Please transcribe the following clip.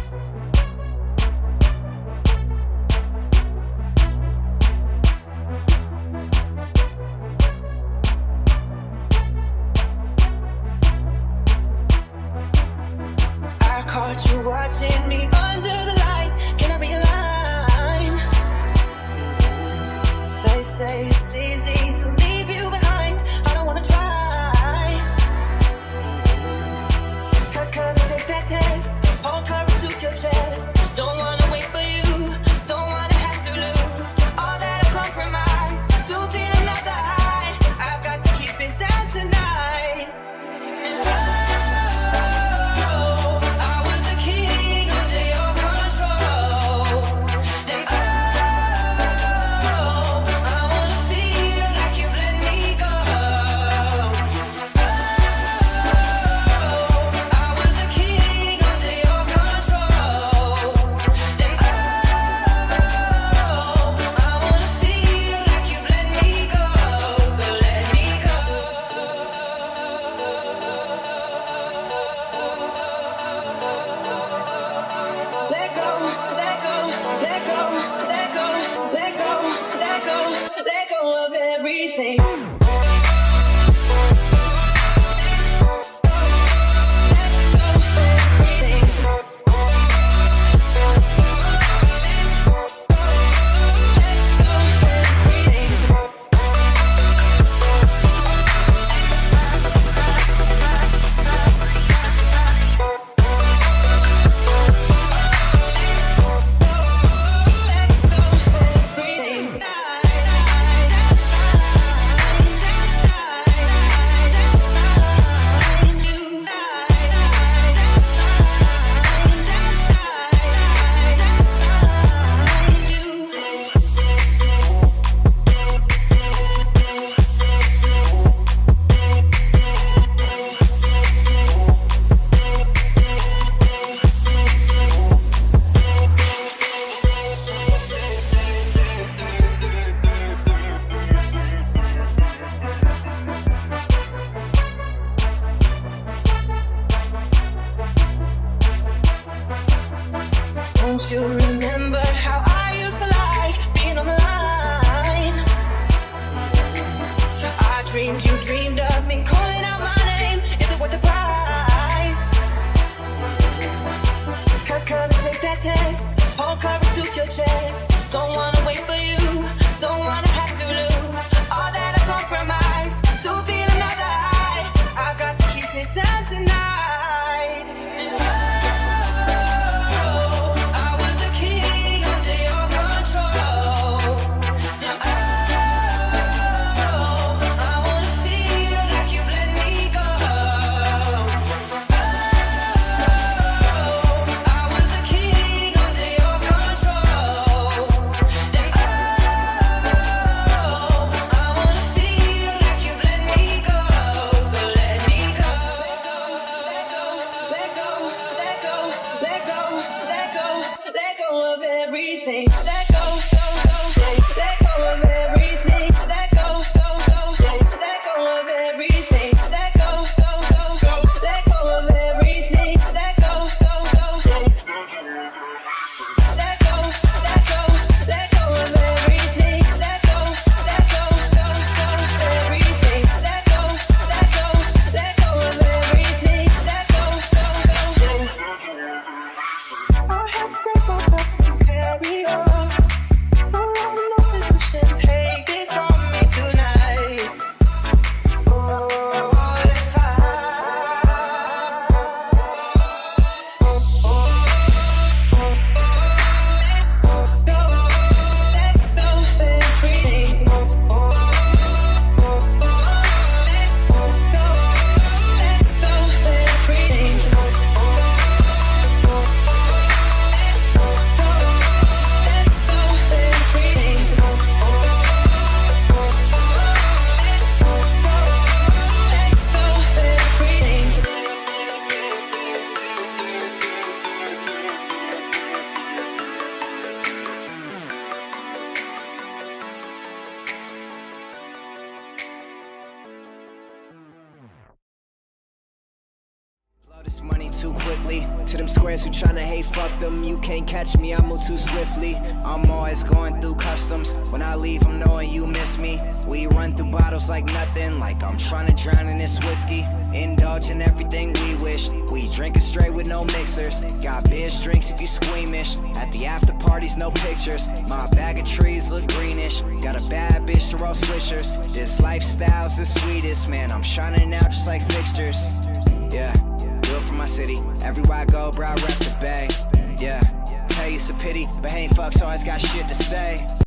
I caught you watching me under the light. Can I be a line? They say it's easy to leave you behind. I don't wanna try. Come take that test. Hold courage to your chest. Don't wanna wait for you. Don't wanna have to lose all that I've compromised to feel another high. I've got to keep it down tonight. And I was a king under your control. And I wanna feel like you've let me go. I was a king under your control. And I wanna feel like you've let me go. So let me go. Let go, let go, let go, let go, let go, let go, let go of everything. Let go of everything. Let go of everything. Don't you remember how I used to like being on the line? I dreamed you dreamed of me calling out my name. Is it worth the price? Come and take that test. Hold courage to your chest. Don't wanna wait for you. Don't wanna have to lose all that I compromised to feel another high. I've got to keep it down tonight. And I was a king under your control. And I wanna feel like you've let me go. I was a king under your control. And I wanna feel like you've let me go. So let me go. Let go, let go, let go, let go, let go of everything. Let go, let go of everything. Let go, let go of everything. Let go, let go of everything. Let go, let go, let go, let go of everything. Let go, let go, everything. Let go, let go, let go of everything. Let go. I have to break myself to carry on. I don't know if you should take this from me tonight. Oh, it's quickly. To them squares who tryna hate, fuck them. You can't catch me, I move too swiftly. I'm always going through customs. When I leave, I'm knowing you miss me. We run through bottles like nothing, like I'm tryna drown in this whiskey. Indulge in everything we wish. We drinking straight with no mixers. Got bitch drinks if you squeamish. At the after parties, no pictures. My bag of trees look greenish. Got a bad bitch to roll swishers. This lifestyle's the sweetest, man. I'm shining out just like fixtures. Yeah, do it for my city. Everywhere I go, bro, I rep the bay. Yeah, tell you it's a pity, but ain't fucks always got shit to say.